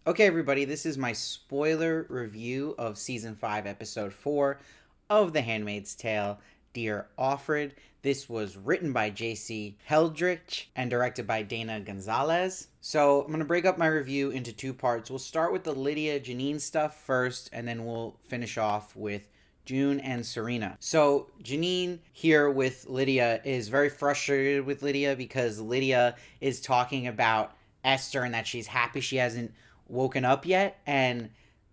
Okay, everybody, this is my spoiler review of Season 5, Episode 4 of The Handmaid's Tale, Dear Offred. This was written by J.C. Heldrich and directed by Dana Gonzalez. So I'm going to break up my review into two parts. We'll start with the Lydia Janine stuff first, and then we'll finish off with June and Serena. So Janine here with Lydia is very frustrated with Lydia because Lydia is talking about Esther and that she's happy she hasn't woken up yet, and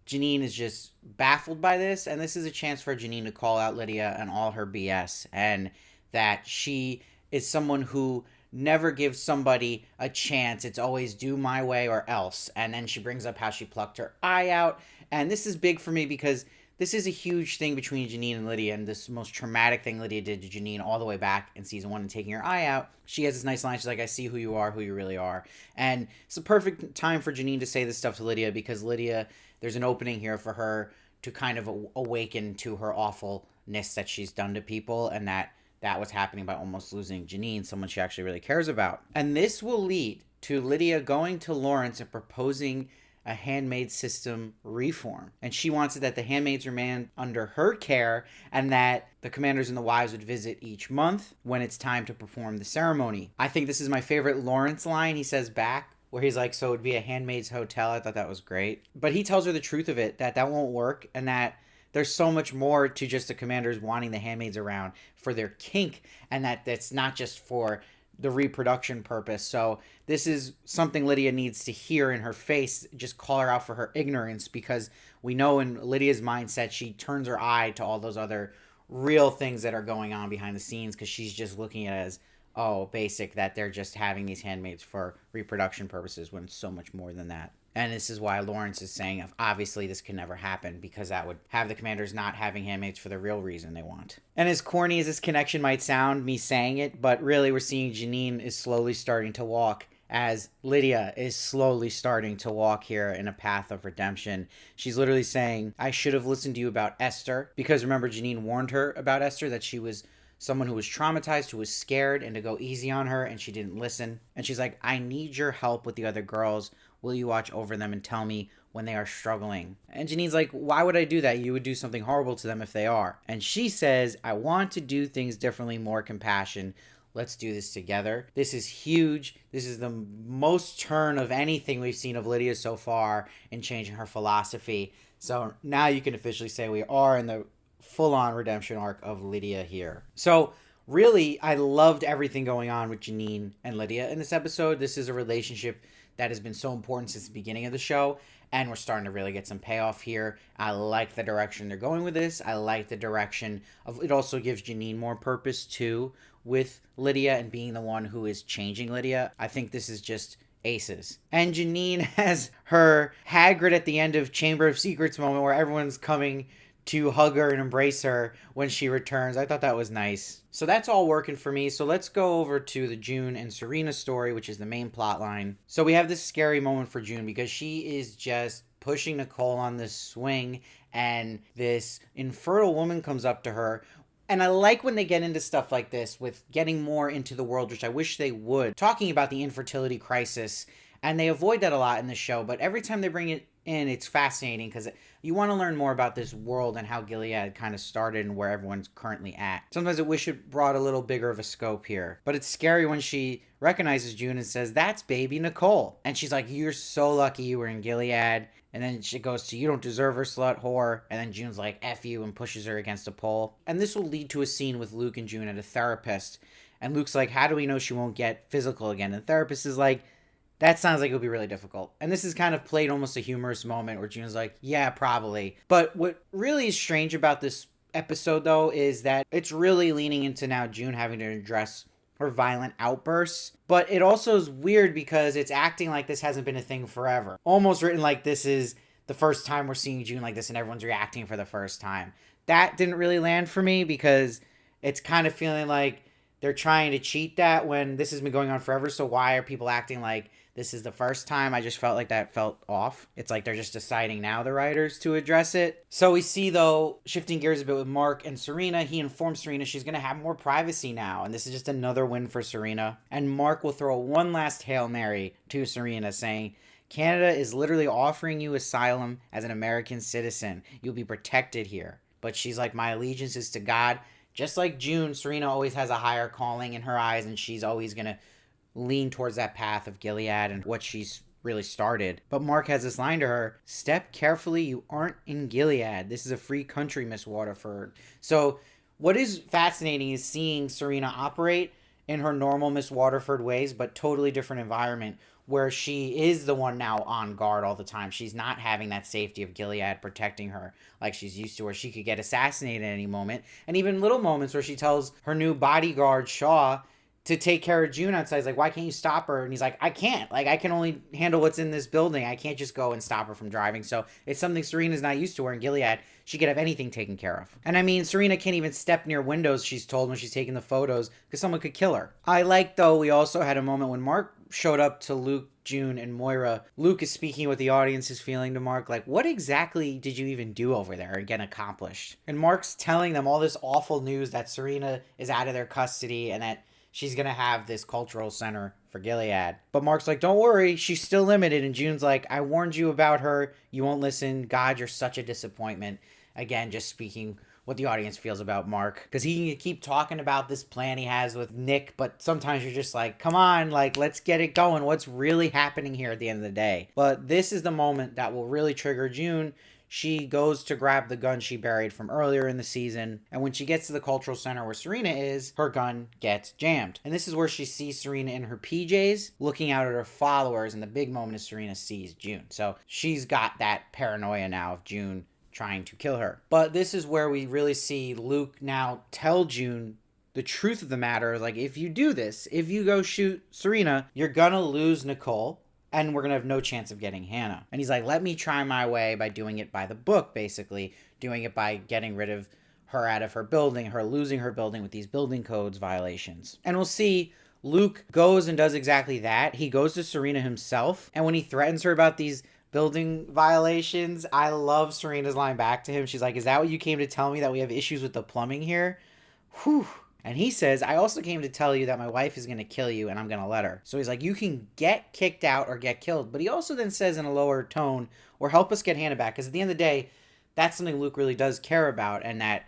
Janine is just baffled by this, and this is a chance for Janine to call out Lydia and all her BS, and that she is someone who never gives somebody a chance. It's always do my way or else. And then she brings up how she plucked her eye out, and this is big for me because this is a huge thing between Janine and Lydia, and this most traumatic thing Lydia did to Janine all the way back in season 1 and taking her eye out. She has this nice line. She's like, I see who you are, who you really are. And it's a perfect time for Janine to say this stuff to Lydia because Lydia, there's an opening here for her to kind of awaken to her awfulness that she's done to people, and that was happening by almost losing Janine, someone she actually really cares about. And this will lead to Lydia going to Lawrence and proposing a handmaid system reform. And she wants it that the handmaids remain under her care and that the commanders and the wives would visit each month when it's time to perform the ceremony. I think this is my favorite Lawrence line he says back, where he's like, so it would be a handmaid's hotel. I thought that was great. But he tells her the truth of it, that won't work, and that there's so much more to just the commanders wanting the handmaids around for their kink, and that's not just for the reproduction purpose. So this is something Lydia needs to hear in her face. Just call her out for her ignorance, because we know in Lydia's mindset she turns her eye to all those other real things that are going on behind the scenes, because she's just looking at it as, oh, basic, that they're just having these handmaids for reproduction purposes, when it's so much more than that. And this is why Lawrence is saying, obviously, this can never happen, because that would have the commanders not having handmaids for the real reason they want. And as corny as this connection might sound, me saying it, but really we're seeing Janine is slowly starting to walk, as Lydia is slowly starting to walk here in a path of redemption. She's literally saying, I should have listened to you about Esther, because remember, Janine warned her about Esther, that she was someone who was traumatized, who was scared, and to go easy on her, and she didn't listen. And she's like, I need your help with the other girls. Will you watch over them and tell me when they are struggling? And Janine's like, why would I do that? You would do something horrible to them if they are. And she says, I want to do things differently, more compassion. Let's do this together. This is huge. This is the most turn of anything we've seen of Lydia so far in changing her philosophy. So now you can officially say we are in the full-on redemption arc of Lydia here. So really, I loved everything going on with Janine and Lydia in this episode. This is a relationship that has been so important since the beginning of the show, and we're starting to really get some payoff here. I like the direction they're going with this. I like the direction of it. Also gives Janine more purpose too, with Lydia and being the one who is changing Lydia. I think this is just aces. And Janine has her Hagrid at the end of Chamber of Secrets moment where everyone's coming to hug her and embrace her when she returns. I thought that was nice. So that's all working for me. So let's go over to the June and Serena story, which is the main plot line. So we have this scary moment for June because she is just pushing Nicole on this swing, and this infertile woman comes up to her. And I like when they get into stuff like this with getting more into the world, which I wish they would, talking about the infertility crisis. And they avoid that a lot in the show, but every time they bring it in, it's fascinating because you want to learn more about this world and how Gilead kind of started and where everyone's currently at. Sometimes I wish it brought a little bigger of a scope here. But it's scary when she recognizes June and says, that's baby Nicole. And she's like, you're so lucky you were in Gilead. And then she goes to, you don't deserve her, slut whore. And then June's like, F you, and pushes her against a pole. And this will lead to a scene with Luke and June at a therapist. And Luke's like, how do we know she won't get physical again? And the therapist is like, that sounds like it would be really difficult. And this is kind of played almost a humorous moment where June's like, yeah, probably. But what really is strange about this episode, though, is that it's really leaning into now June having to address her violent outbursts. But it also is weird because it's acting like this hasn't been a thing forever. Almost written like this is the first time we're seeing June like this and everyone's reacting for the first time. That didn't really land for me because it's kind of feeling like they're trying to cheat that when this has been going on forever. So why are people acting like this is the first time? I just felt like that felt off. It's like they're just deciding now, the writers, to address it. So we see, though, shifting gears a bit with Mark and Serena, he informs Serena she's going to have more privacy now. And this is just another win for Serena. And Mark will throw one last Hail Mary to Serena saying, Canada is literally offering you asylum as an American citizen. You'll be protected here. But she's like, my allegiance is to God. Just like June, Serena always has a higher calling in her eyes, and she's always going to lean towards that path of Gilead and what she's really started. But Mark has this line to her: step carefully, you aren't in Gilead. This is a free country, Miss Waterford. So what is fascinating is seeing Serena operate in her normal Miss Waterford ways, but totally different environment, where she is the one now on guard all the time. She's not having that safety of Gilead protecting her like she's used to, where she could get assassinated at any moment. And even little moments where she tells her new bodyguard, Shaw, to take care of June outside. He's like, why can't you stop her? And he's like, I can't. Like, I can only handle what's in this building. I can't just go and stop her from driving. So it's something Serena's not used to, where in Gilead, she could have anything taken care of. And I mean, Serena can't even step near windows, she's told, when she's taking the photos, because someone could kill her. I like, though, we also had a moment when Mark showed up to Luke, June, and Moira. Luke is speaking what the audience is feeling to Mark, like, what exactly did you even do over there and get accomplished? And Mark's telling them all this awful news that Serena is out of their custody and that she's going to have this cultural center for Gilead. But Mark's like, don't worry, she's still limited. And June's like, I warned you about her. You won't listen. God, you're such a disappointment. Again, just speaking what the audience feels about Mark. Because he can keep talking about this plan he has with Nick, but sometimes you're just like, come on, like, let's get it going. What's really happening here at the end of the day? But this is the moment that will really trigger June. She goes to grab the gun she buried from earlier in the season, and when she gets to the cultural center where Serena is, her gun gets jammed. And this is where she sees Serena in her PJs looking out at her followers, and the big moment is Serena sees June. So she's got that paranoia now of June trying to kill her. But this is where we really see Luke now tell June the truth of the matter. Like, if you do this, if you go shoot Serena, you're gonna lose Nicole, and we're going to have no chance of getting Hannah. And he's like, let me try my way by doing it by the book, basically. Doing it by getting rid of her out of her building, her losing her building with these building codes violations. And we'll see Luke goes and does exactly that. He goes to Serena himself. And when he threatens her about these building violations, I love Serena's line back to him. She's like, is that what you came to tell me, that we have issues with the plumbing here? Whew. And he says, I also came to tell you that my wife is going to kill you and I'm going to let her. So he's like, you can get kicked out or get killed. But he also then says in a lower tone, or help us get Hannah back. Because at the end of the day, that's something Luke really does care about, and that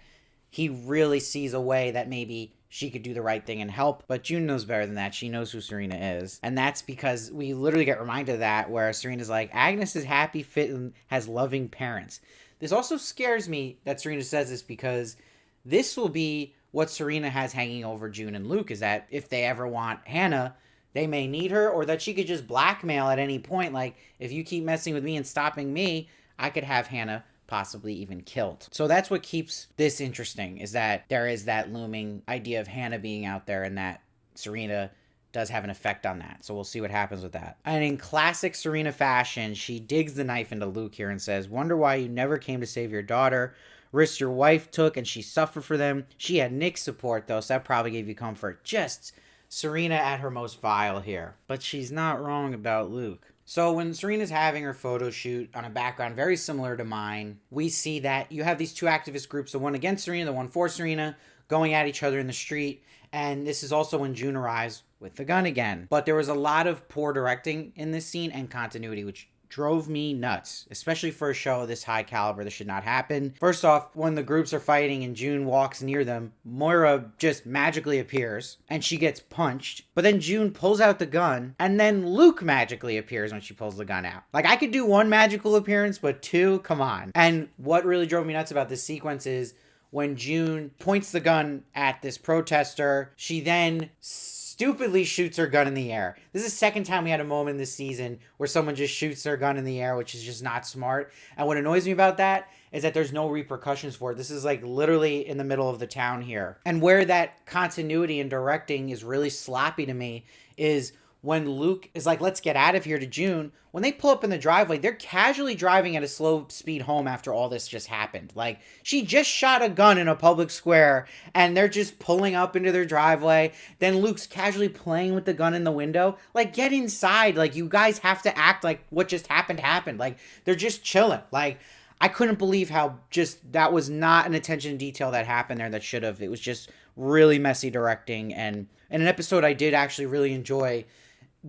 he really sees a way that maybe she could do the right thing and help. But June knows better than that. She knows who Serena is. And that's because we literally get reminded of that, where Serena's like, Agnes is happy, fit, and has loving parents. This also scares me that Serena says this, because this will be what Serena has hanging over June and Luke, is that if they ever want Hannah, they may need her, or that she could just blackmail at any point. Like, if you keep messing with me and stopping me, I could have Hannah possibly even killed. So that's what keeps this interesting, is that there is that looming idea of Hannah being out there, and that Serena does have an effect on that. So we'll see what happens with that. And in classic Serena fashion, she digs the knife into Luke here and says, wonder why you never came to save your daughter. Risks your wife took, and she suffered for them. She had Nick's support, though, so that probably gave you comfort. Just Serena at her most vile here. But she's not wrong about Luke. So when Serena's having her photo shoot on a background very similar to mine, we see that you have these two activist groups, the one against Serena, the one for Serena, going at each other in the street. And this is also when June arrives with the gun again. But there was a lot of poor directing in this scene and continuity, which drove me nuts, especially for a show of this high caliber. This should not happen. First off, when the groups are fighting and June walks near them, Moira just magically appears and she gets punched. But then June pulls out the gun, and then Luke magically appears when she pulls the gun out. Like, I could do one magical appearance, but two, come on. And what really drove me nuts about this sequence is when June points the gun at this protester, she then stupidly shoots her gun in the air. This is the second time we had a moment this season where someone just shoots their gun in the air, which is just not smart. And what annoys me about that is that there's no repercussions for it. This is like literally in the middle of the town here. And where that continuity and directing is really sloppy to me is when Luke is like, let's get out of here, to June. When they pull up in the driveway, they're casually driving at a slow speed home after all this just happened. Like, she just shot a gun in a public square and they're just pulling up into their driveway. Then Luke's casually playing with the gun in the window. Like, get inside. Like, you guys have to act like what just happened. Like, they're just chilling. Like, I couldn't believe how just that was not an attention to detail that happened there that should have. It was just really messy directing. And in an episode I did actually really enjoy,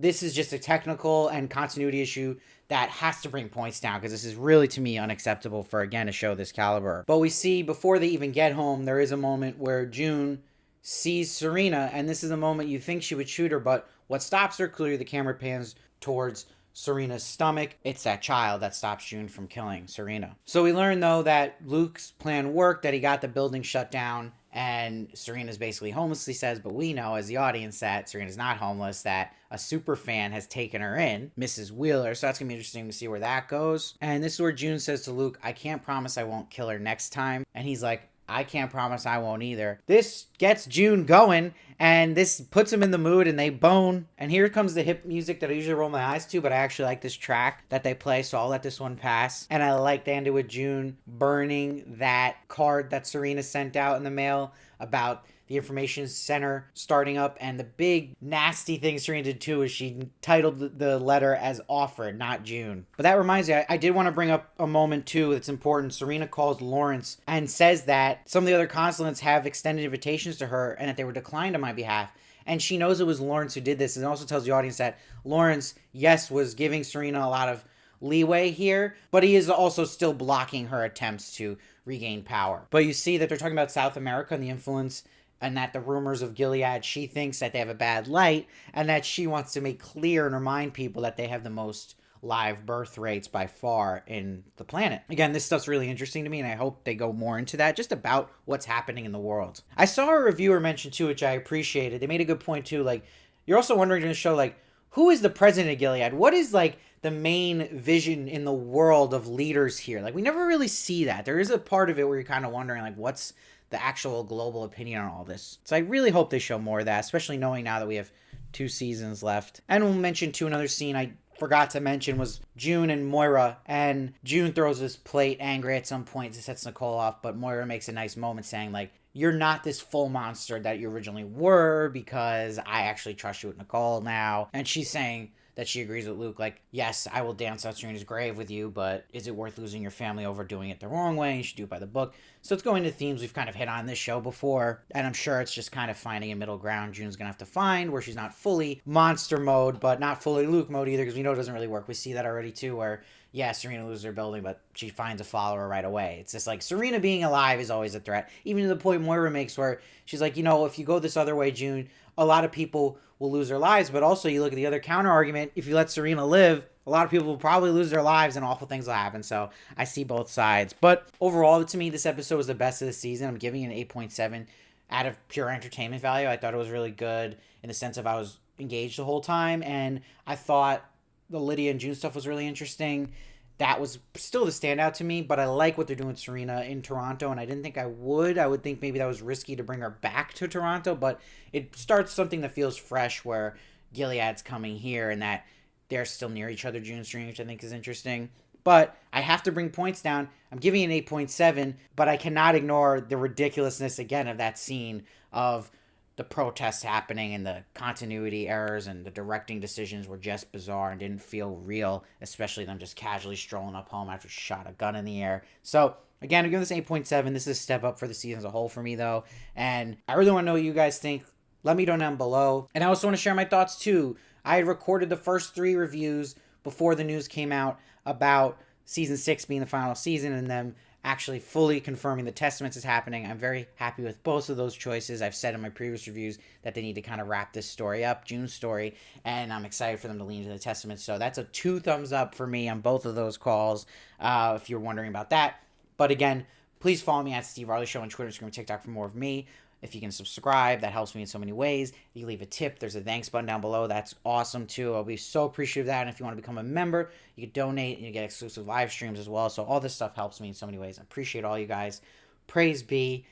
this is just a technical and continuity issue that has to bring points down, because this is really, to me, unacceptable for, again, a show this caliber. But we see before they even get home, there is a moment where June sees Serena, and this is a moment you think she would shoot her, but what stops her, clearly the camera pans towards Serena's stomach. It's that child that stops June from killing Serena. So we learn, though, that Luke's plan worked, that he got the building shut down, and Serena's basically homeless, he says, but we know as the audience that Serena's not homeless, that a super fan has taken her in, Mrs. Wheeler. So that's going to be interesting to see where that goes. And this is where June says to Luke, I can't promise I won't kill her next time. And he's like, I can't promise I won't either. This gets June going, and this puts him in the mood, and they bone. And here comes the hip music that I usually roll my eyes to, but I actually like this track that they play, so I'll let this one pass. And I like to end it with June burning that card that Serena sent out in the mail about the information center starting up, and the big nasty thing Serena did too is she titled the letter as Offred, not June. But that reminds me, I did want to bring up a moment too that's important. Serena calls Lawrence and says that some of the other consulants have extended invitations to her and that they were declined on my behalf. And she knows it was Lawrence who did this, and also tells the audience that Lawrence, yes, was giving Serena a lot of leeway here, but he is also still blocking her attempts to regain power. But you see that they're talking about South America and the influence, and that the rumors of Gilead, she thinks that they have a bad light, and that she wants to make clear and remind people that they have the most live birth rates by far in the planet. Again, this stuff's really interesting to me, and I hope they go more into that, just about what's happening in the world. I saw a reviewer mention too, which I appreciated. They made a good point too, like, you're also wondering in the show, like, who is the president of Gilead? What is, like, the main vision in the world of leaders here? Like, we never really see that. There is a part of it where you're kind of wondering, like, what's the actual global opinion on all this. So I really hope they show more of that, especially knowing now that we have 2 seasons left. And we'll mention too, another scene I forgot to mention was June and Moira, and June throws this plate angry at some point to set Nicole off, but Moira makes a nice moment saying, like, you're not this full monster that you originally were, because I actually trust you with Nicole now. And she's saying that she agrees with Luke, like, yes, I will dance on Serena's grave with you, but is it worth losing your family over doing it the wrong way? You should do it by the book. So it's going to themes we've kind of hit on this show before, and I'm sure it's just kind of finding a middle ground June's going to have to find, where she's not fully monster mode, but not fully Luke mode either, because we know it doesn't really work. We see that already too, where, yeah, Serena loses her building, but she finds a follower right away. It's just like, Serena being alive is always a threat, even to the point Moira makes where she's like, you know, if you go this other way, June, a lot of people will lose their lives, but also you look at the other counter argument, if you let Serena live, a lot of people will probably lose their lives and awful things will happen. So I see both sides. But overall, to me, this episode was the best of the season. I'm giving it an 8.7 out of pure entertainment value. I thought it was really good in the sense of I was engaged the whole time, and I thought the Lydia and June stuff was really interesting. That was still the standout to me, but I like what they're doing with Serena in Toronto, and I didn't think I would. I would think maybe that was risky to bring her back to Toronto, but it starts something that feels fresh where Gilead's coming here and that they're still near each other, June and Serena, which I think is interesting. But I have to bring points down. I'm giving it an 8.7, but I cannot ignore the ridiculousness, again, of that scene of the protests happening and the continuity errors and the directing decisions were just bizarre and didn't feel real, especially them just casually strolling up home after she shot a gun in the air. So, again, I'm giving this 8.7. This is a step up for the season as a whole for me, though. And I really want to know what you guys think. Let me know down below. And I also want to share my thoughts, too. I had recorded the first 3 reviews before the news came out about Season 6 being the final season and them actually fully confirming the Testaments is happening. I'm very happy with both of those choices. I've said in my previous reviews that they need to kind of wrap this story up, June's story, and I'm excited for them to lean into the Testaments. So that's a 2 thumbs up for me on both of those calls, if you're wondering about that. But again, please follow me at Steve Varley Show on Twitter, Instagram, and TikTok for more of me. If you can subscribe, that helps me in so many ways. If you leave a tip, there's a thanks button down below. That's awesome, too. I'll be so appreciative of that. And if you want to become a member, you can donate and you get exclusive live streams as well. So all this stuff helps me in so many ways. I appreciate all you guys. Praise be.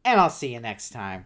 And I'll see you next time.